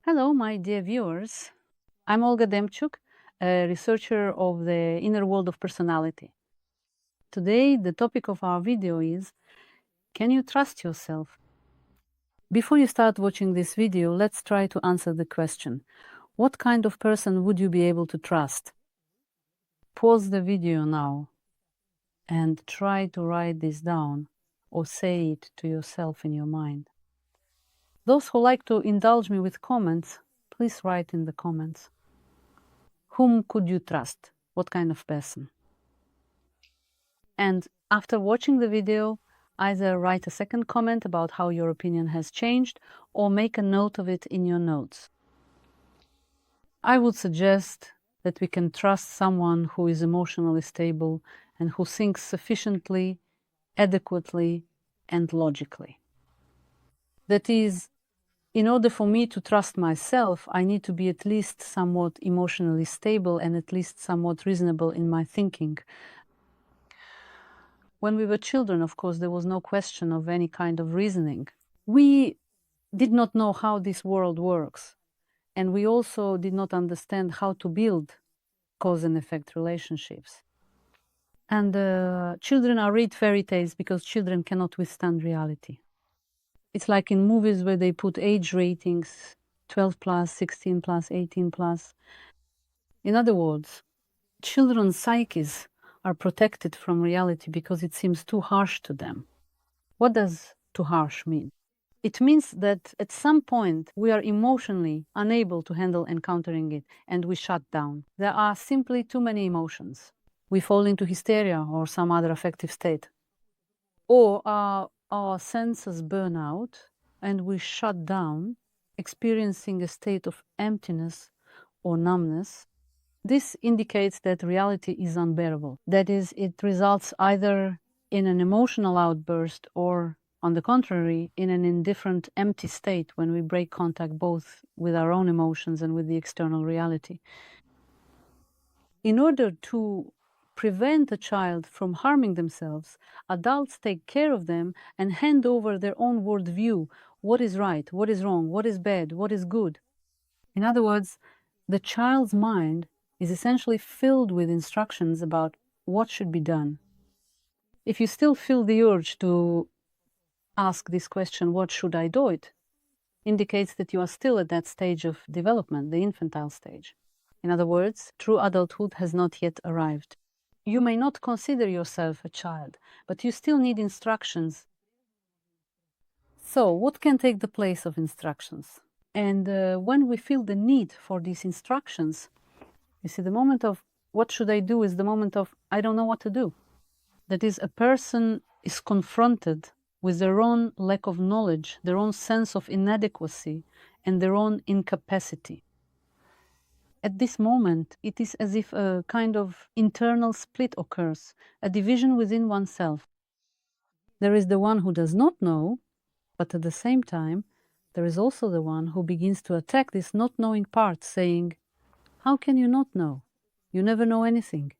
Hello, my dear viewers. I'm Olga Demchuk, a researcher of the inner world of personality. Today, the topic of our video is, can you trust yourself? Before you start watching this video, let's try to answer the question, what kind of person would you be able to trust? Pause the video now and try to write this down or say it to yourself in your mind. Those who like to indulge me with comments, please write in the comments. Whom could you trust? What kind of person? And after watching the video, either write a second comment about how your opinion has changed or make a note of it in your notes. I would suggest that we can trust someone who is emotionally stable and who thinks sufficiently, adequately, and logically. That is, in order for me to trust myself, I need to be at least somewhat emotionally stable and at least somewhat reasonable in my thinking. When we were children, of course, there was no question of any kind of reasoning. We did not know how this world works, and we also did not understand how to build cause and effect relationships. And children are read fairy tales because children cannot withstand reality. It's like in movies where they put age ratings, 12 plus, 16 plus, 18 plus. In other words, children's psyches are protected from reality because it seems too harsh to them. What does too harsh mean? It means that at some point we are emotionally unable to handle encountering it and we shut down. There are simply too many emotions. We fall into hysteria or some other affective state. Or our senses burn out and we shut down, experiencing a state of emptiness or numbness. This indicates that reality is unbearable. That is, it results either in an emotional outburst or, on the contrary, in an indifferent, empty state when we break contact both with our own emotions and with the external reality. In order to prevent a child from harming themselves, adults take care of them and hand over their own worldview. What is right? What is wrong? What is bad? What is good? In other words, the child's mind is essentially filled with instructions about what should be done. If you still feel the urge to ask this question, what should I do it, indicates that you are still at that stage of development, the infantile stage. In other words, true adulthood has not yet arrived. You may not consider yourself a child, but you still need instructions. So, what can take the place of instructions? And when we feel the need for these instructions, you see, the moment of what should I do is the moment of I don't know what to do. That is, a person is confronted with their own lack of knowledge, their own sense of inadequacy, and their own incapacity. At this moment, it is as if a kind of internal split occurs, a division within oneself. There is the one who does not know, but at the same time, there is also the one who begins to attack this not knowing part, saying, how can you not know? You never know anything.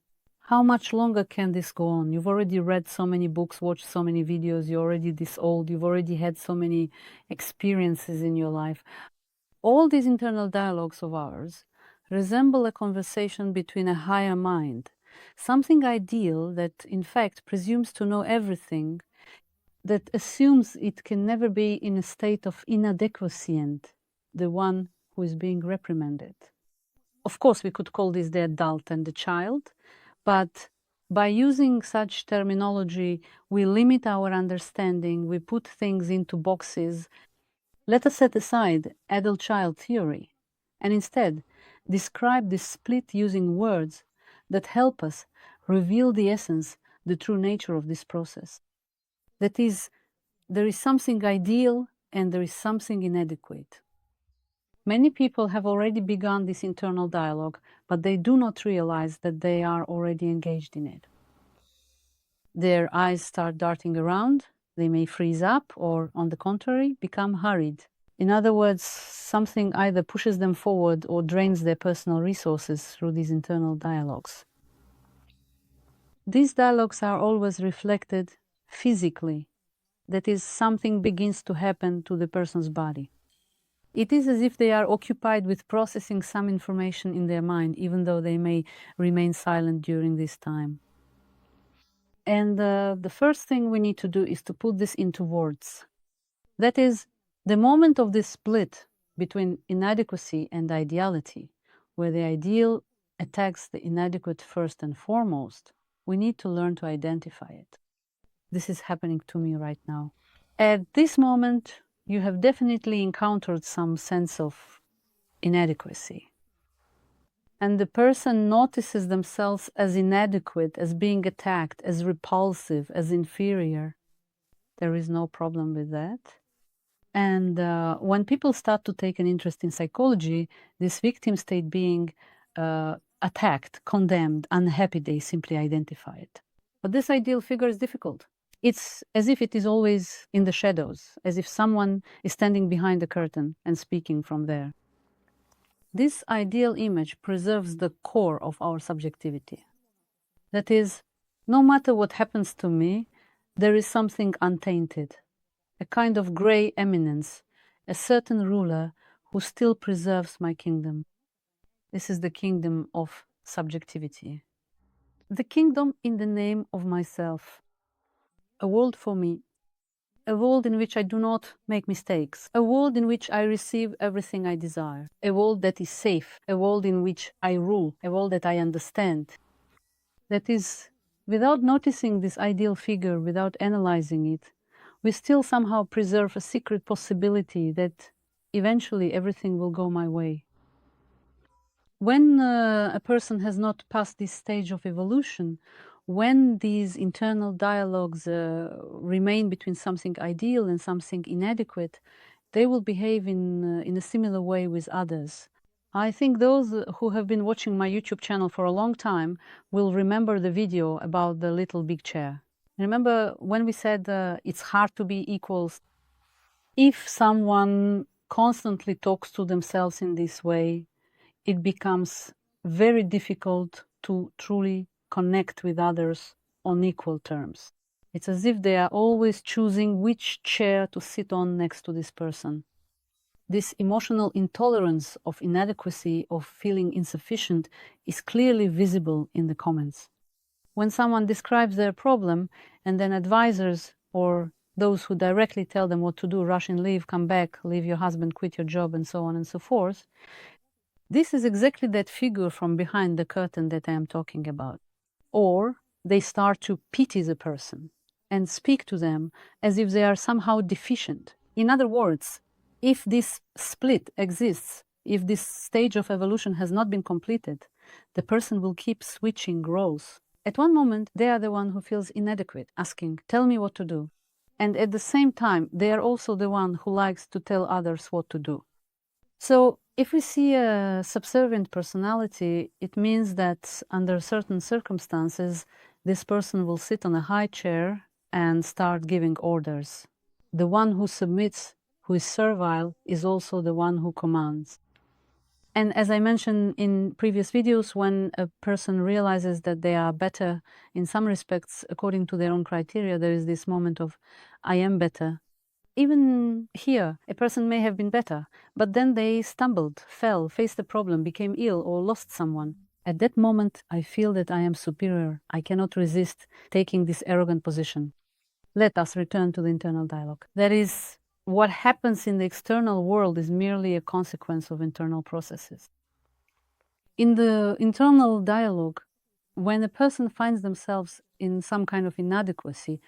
How much longer can this go on? You've already read so many books, watched so many videos, you're already this old, you've already had so many experiences in your life. All these internal dialogues of ours resemble a conversation between a higher mind, something ideal that in fact presumes to know everything, that assumes it can never be in a state of inadequacy and the one who is being reprimanded. Of course, we could call this the adult and the child, but by using such terminology, we limit our understanding, we put things into boxes. Let us set aside adult-child theory and instead describe this split using words that help us reveal the essence, the true nature of this process. That is, there is something ideal and there is something inadequate. Many people have already begun this internal dialogue, but they do not realize that they are already engaged in it. Their eyes start darting around, they may freeze up, or on the contrary, become hurried. In other words, something either pushes them forward or drains their personal resources through these internal dialogues. These dialogues are always reflected physically. That is, something begins to happen to the person's body. It is as if they are occupied with processing some information in their mind, even though they may remain silent during this time. And the first thing we need to do is to put this into words. That is, the moment of this split between inadequacy and ideality, where the ideal attacks the inadequate first and foremost, we need to learn to identify it. This is happening to me right now. At this moment, you have definitely encountered some sense of inadequacy. And the person notices themselves as inadequate, as being attacked, as repulsive, as inferior. There is no problem with that. And when people start to take an interest in psychology, this victim state being attacked, condemned, unhappy, they simply identify it. But this ideal figure is difficult. It's as if it is always in the shadows, as if someone is standing behind the curtain and speaking from there. This ideal image preserves the core of our subjectivity. That is, no matter what happens to me, there is something untainted, a kind of gray eminence, a certain ruler who still preserves my kingdom. This is the kingdom of subjectivity. The kingdom in the name of myself. A world for me. A world in which I do not make mistakes. A world in which I receive everything I desire. A world that is safe. A world in which I rule. A world that I understand. That is, without noticing this ideal figure, without analyzing it, we still somehow preserve a secret possibility that eventually everything will go my way. When a person has not passed this stage of evolution, when these internal dialogues remain between something ideal and something inadequate, they will behave in a similar way with others. I think those who have been watching my YouTube channel for a long time will remember the video about the little big chair. Remember when we said it's hard to be equals? If someone constantly talks to themselves in this way, it becomes very difficult to truly connect with others on equal terms. It's as if they are always choosing which chair to sit on next to this person. This emotional intolerance of inadequacy, of feeling insufficient, is clearly visible in the comments. When someone describes their problem and then advisors or those who directly tell them what to do, rush and leave, come back, leave your husband, quit your job, and so on and so forth, this is exactly that figure from behind the curtain that I am talking about. Or they start to pity the person and speak to them as if they are somehow deficient. In other words, if this split exists, if this stage of evolution has not been completed, the person will keep switching roles. At one moment, they are the one who feels inadequate, asking, "Tell me what to do." And at the same time, they are also the one who likes to tell others what to do. So if we see a subservient personality, it means that under certain circumstances, this person will sit on a high chair and start giving orders. The one who submits, who is servile, is also the one who commands. And as I mentioned in previous videos, when a person realizes that they are better in some respects according to their own criteria, there is this moment of, I am better. Even here, a person may have been better, but then they stumbled, fell, faced a problem, became ill, or lost someone. At that moment, I feel that I am superior. I cannot resist taking this arrogant position. Let us return to the internal dialogue. That is, what happens in the external world is merely a consequence of internal processes. In the internal dialogue, when a person finds themselves in some kind of inadequacy,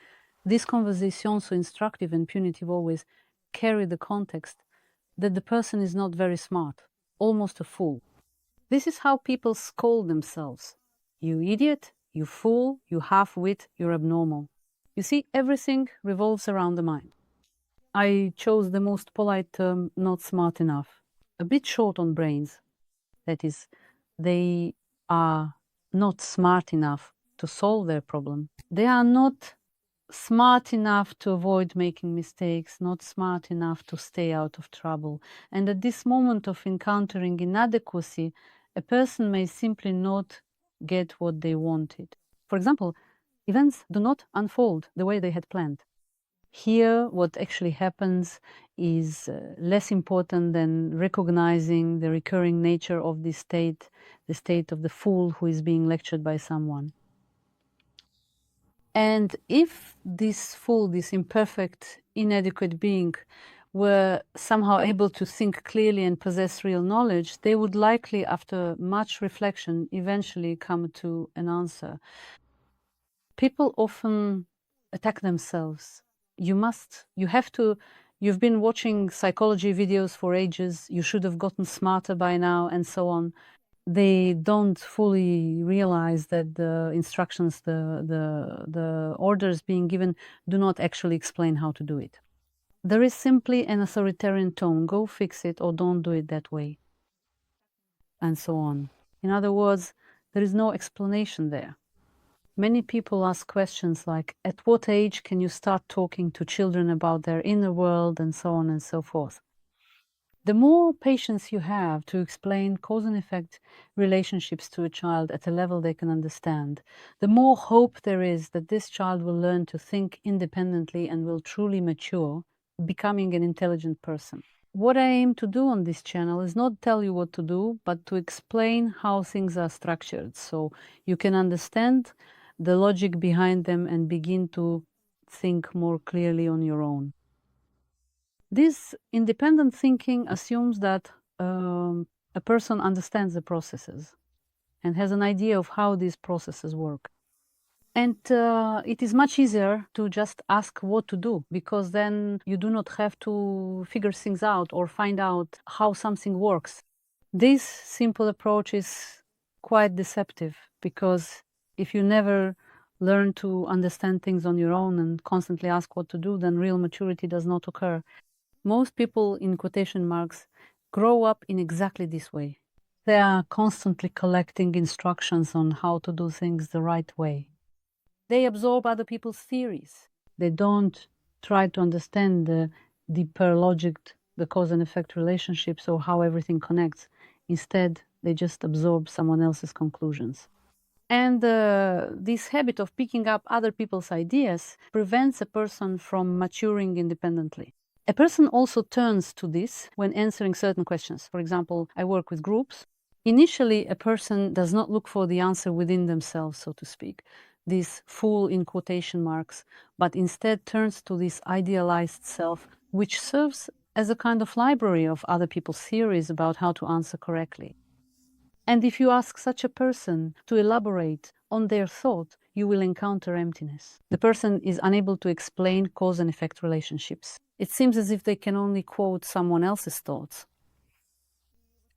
these conversations, so instructive and punitive always, carry the context that the person is not very smart, almost a fool. This is how people scold themselves. You idiot, you fool, you half-wit, you're abnormal. You see, everything revolves around the mind. I chose the most polite term, not smart enough. A bit short on brains. That is, they are not smart enough to solve their problem. They are not smart enough to avoid making mistakes, not smart enough to stay out of trouble. And at this moment of encountering inadequacy, a person may simply not get what they wanted. For example, events do not unfold the way they had planned. Here, what actually happens is less important than recognizing the recurring nature of this state, the state of the fool who is being lectured by someone. And if this fool, this imperfect, inadequate being, were somehow able to think clearly and possess real knowledge, they would likely, after much reflection, eventually come to an answer. People often attack themselves. You've been watching psychology videos for ages, you should have gotten smarter by now, and so on. They don't fully realize that the instructions, the orders being given do not actually explain how to do it. There is simply an authoritarian tone, go fix it or don't do it that way, and so on. In other words, there is no explanation there. Many people ask questions like, at what age can you start talking to children about their inner world, and so on and so forth. The more patience you have to explain cause and effect relationships to a child at a level they can understand, the more hope there is that this child will learn to think independently and will truly mature, becoming an intelligent person. What I aim to do on this channel is not tell you what to do, but to explain how things are structured so you can understand the logic behind them and begin to think more clearly on your own. This independent thinking assumes that a person understands the processes and has an idea of how these processes work. And it is much easier to just ask what to do, because then you do not have to figure things out or find out how something works. This simple approach is quite deceptive, because if you never learn to understand things on your own and constantly ask what to do, then real maturity does not occur. Most people, in quotation marks, grow up in exactly this way. They are constantly collecting instructions on how to do things the right way. They absorb other people's theories. They don't try to understand the deeper logic, the cause and effect relationships, or how everything connects. Instead, they just absorb someone else's conclusions. And this habit of picking up other people's ideas prevents a person from maturing independently. A person also turns to this when answering certain questions. For example, I work with groups. Initially, a person does not look for the answer within themselves, so to speak, this fool in quotation marks, but instead turns to this idealized self, which serves as a kind of library of other people's theories about how to answer correctly. And if you ask such a person to elaborate on their thought, you will encounter emptiness. The person is unable to explain cause and effect relationships. It seems as if they can only quote someone else's thoughts.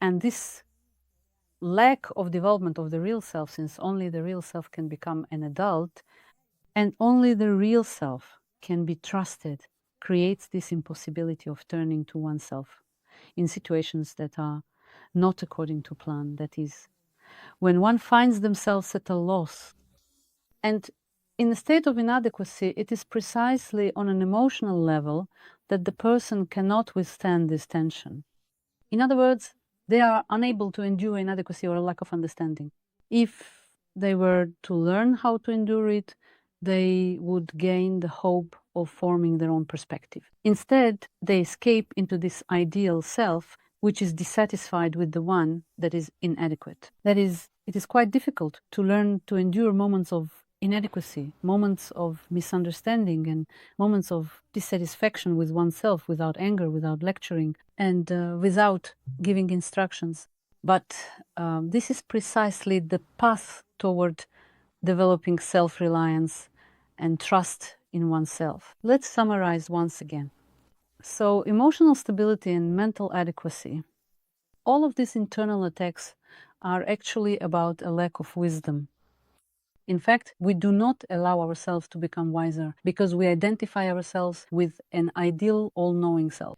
And this lack of development of the real self, since only the real self can become an adult, and only the real self can be trusted, creates this impossibility of turning to oneself in situations that are not according to plan. That is, when one finds themselves at a loss. And in a state of inadequacy, it is precisely on an emotional level that the person cannot withstand this tension. In other words, they are unable to endure inadequacy or a lack of understanding. If they were to learn how to endure it, they would gain the hope of forming their own perspective. Instead, they escape into this ideal self, which is dissatisfied with the one that is inadequate. That is, it is quite difficult to learn to endure moments of inadequacy, moments of misunderstanding, and moments of dissatisfaction with oneself without anger, without lecturing, and without giving instructions. But this is precisely the path toward developing self-reliance and trust in oneself. Let's summarize once again. So, emotional stability and mental adequacy, all of these internal attacks are actually about a lack of wisdom. In fact, we do not allow ourselves to become wiser because we identify ourselves with an ideal, all-knowing self.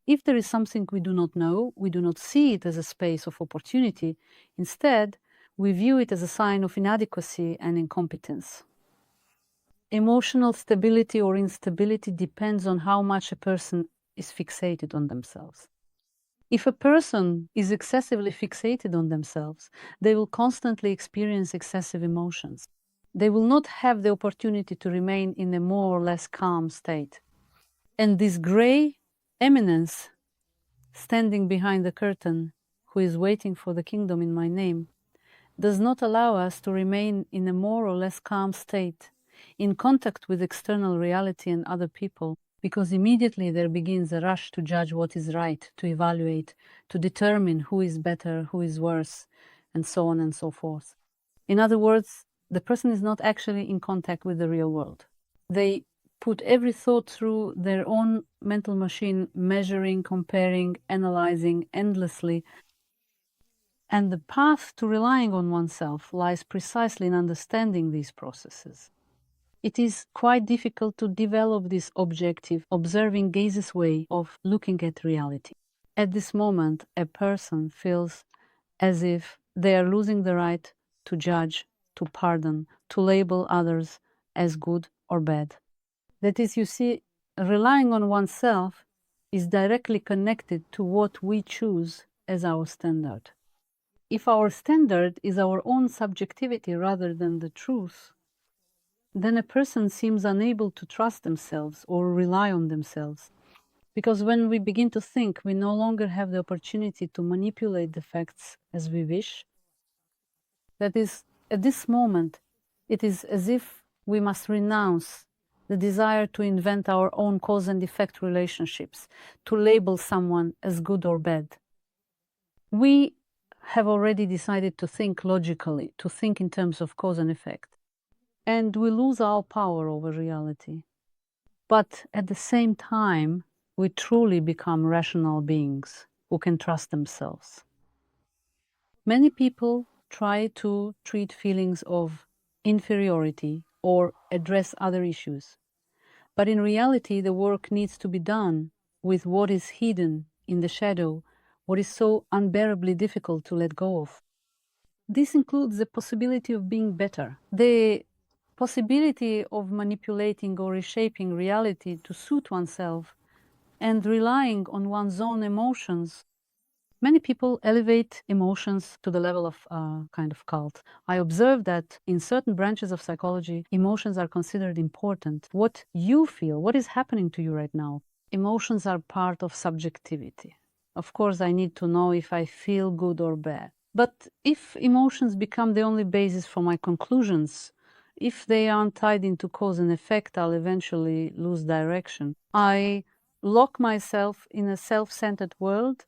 If there is something we do not know, we do not see it as a space of opportunity. Instead, we view it as a sign of inadequacy and incompetence. Emotional stability or instability depends on how much a person is fixated on themselves. If a person is excessively fixated on themselves, they will constantly experience excessive emotions. they will not have the opportunity to remain in a more or less calm state. And this gray eminence standing behind the curtain, who is waiting for the kingdom in my name, does not allow us to remain in a more or less calm state, in contact with external reality and other people, because immediately there begins a rush to judge what is right, to evaluate, to determine who is better, who is worse, and so on and so forth. In other words, the person is not actually in contact with the real world. They put every thought through their own mental machine, measuring, comparing, analyzing endlessly. And the path to relying on oneself lies precisely in understanding these processes. It is quite difficult to develop this objective, observing gazes way of looking at reality. At this moment, a person feels as if they are losing the right to judge, to pardon, to label others as good or bad. That is, you see, relying on oneself is directly connected to what we choose as our standard. If our standard is our own subjectivity rather than the truth, then a person seems unable to trust themselves or rely on themselves. Because when we begin to think, we no longer have the opportunity to manipulate the facts as we wish. That is, at this moment, it is as if we must renounce the desire to invent our own cause and effect relationships, to label someone as good or bad. We have already decided to think logically, to think in terms of cause and effect, and we lose our power over reality. But at the same time, we truly become rational beings who can trust themselves. Many people try to treat feelings of inferiority or address other issues. But in reality, the work needs to be done with what is hidden in the shadow, what is so unbearably difficult to let go of. This includes the possibility of being better, the possibility of manipulating or reshaping reality to suit oneself, and relying on one's own emotions. Many people elevate emotions to the level of a kind of cult. I observe that in certain branches of psychology, emotions are considered important. What you feel, what is happening to you right now, emotions are part of subjectivity. Of course, I need to know if I feel good or bad. But if emotions become the only basis for my conclusions, if they aren't tied into cause and effect, I'll eventually lose direction. I lock myself in a self-centered world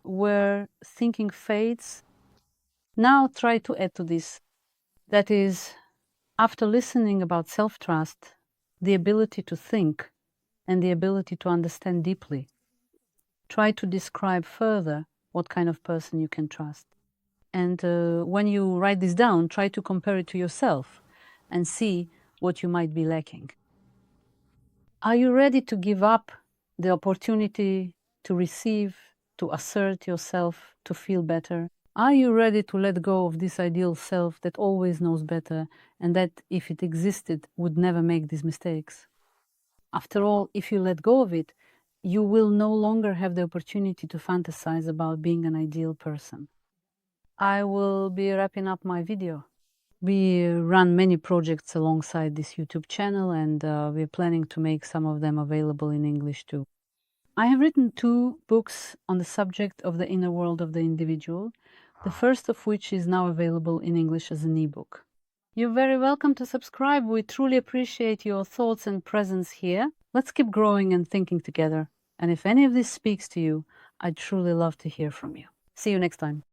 where thinking fades. Now try to add to this. That is, after listening about self-trust, the ability to think and the ability to understand deeply, try to describe further what kind of person you can trust. And when you write this down, try to compare it to yourself and see what you might be lacking. Are you ready to give up the opportunity to receive, to assert yourself, to feel better? Are you ready to let go of this ideal self that always knows better and that, if it existed, would never make these mistakes? After all, if you let go of it, you will no longer have the opportunity to fantasize about being an ideal person. I will be wrapping up my video. We run many projects alongside this YouTube channel, and we're planning to make some of them available in English too. I have written 2 books on the subject of the inner world of the individual, the first of which is now available in English as an ebook. You're very welcome to subscribe. We truly appreciate your thoughts and presence here. Let's keep growing and thinking together. And if any of this speaks to you, I'd truly love to hear from you. See you next time.